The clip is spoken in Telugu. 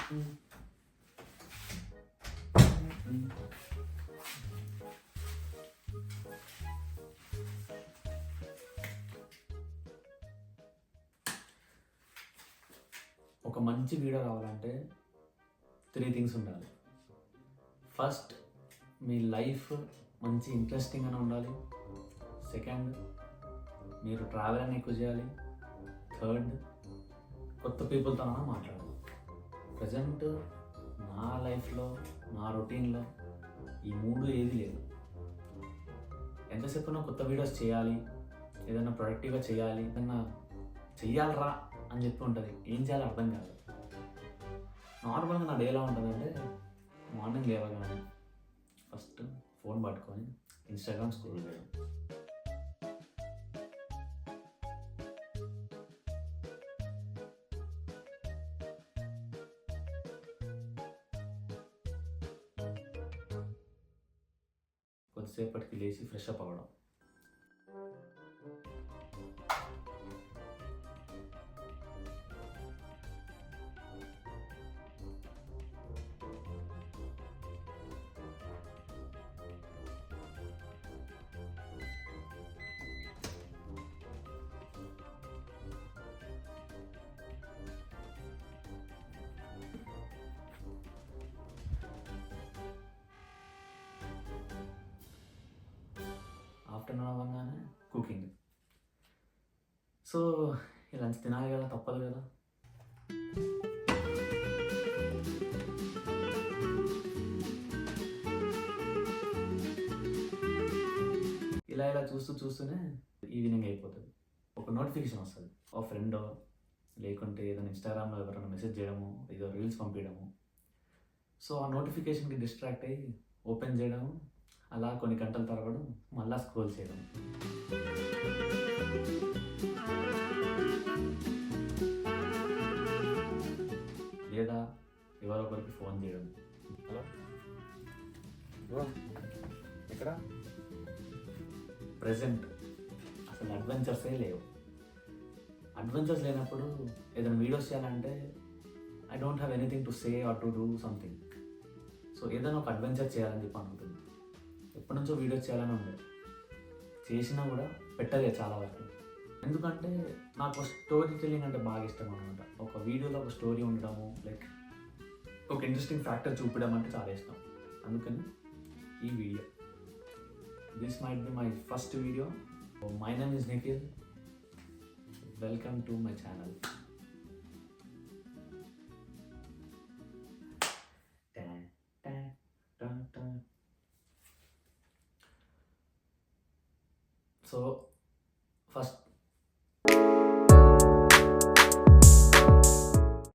ఒక మంచి వీడియో రావాలంటే 3 థింగ్స్ ఉండాలి. ఫస్ట్, మీ లైఫ్ మంచి ఇంట్రెస్టింగ్గానే ఉండాలి. సెకండ్, మీరు ట్రావెల్ అని ఎక్కువ చేయాలి. థర్డ్, కొత్త పీపుల్తో మాట్లాడాలి. ప్రజెంట్ నా లైఫ్లో, నా రొటీన్లో ఈ 3 ఏది లేదు. ఎంతసేపు కొత్త వీడియోస్ చేయాలి, ఏదైనా ప్రొడక్టివ్గా చేయాలి, ఏదైనా చెయ్యాలరా అని చెప్పి ఉంటుంది. ఏం చేయాలో అర్థం కాదు. నార్మల్గా నా డే ఎలా ఉంటుందంటే, మార్నింగ్ లేవగానే ఫస్ట్ ఫోన్ పట్టుకొని ఇన్స్టాగ్రామ్ స్క్రోల్ చేయడం, కొద్దిసేపటికి లేచి ఫ్రెష్ అప్ అవ్వడం, ఆఫ్టర్నూన్ అవ్వగానే కుకింగ్. సో ఈ లంచ్ తినాలి కదా, తప్పదు కదా. ఇలా చూస్తూనే ఈవినింగ్ అయిపోతుంది. ఒక నోటిఫికేషన్ వస్తుంది, ఒక ఫ్రెండో లేకుంటే ఏదైనా ఇన్స్టాగ్రామ్లో ఎవరైనా మెసేజ్ చేయడము, ఏదో రీల్స్ పంపించడము. సో ఆ నోటిఫికేషన్కి డిస్ట్రాక్ట్ అయ్యి ఓపెన్ చేయడము, అలా కొన్ని గంటల తరబడి మళ్ళా స్క్రోల్ చేయడం. లేదా ఎవరొకరికి ఫోన్ చేయడం. హలో ఎక్కడ? ప్రెజెంట్ అసలు అడ్వెంచర్సే లేవు. అడ్వెంచర్స్ లేనప్పుడు ఏదైనా వీడియోస్ చేయాలంటే I don't have anything to say or to do something. So ఏదైనా ఒక అడ్వెంచర్ చేయాలని చెప్పి అనుకుంటుంది. ఎప్పటి నుంచో వీడియోస్ చేయాలని ఉండేది, చేసినా కూడా పెట్టలేదు చాలా వరకు. ఎందుకంటే నాకు స్టోరీ టెల్లింగ్ అంటే బాగా ఇష్టం అనమాట. ఒక వీడియోలో ఒక స్టోరీ ఉండడము, లైక్ ఒక ఇంట్రెస్టింగ్ ఫ్యాక్టర్ చూపించడం అంటే చాలా ఇష్టం. అందుకని ఈ video, this might be my first video. My name is Nikhil, welcome to my channel. So first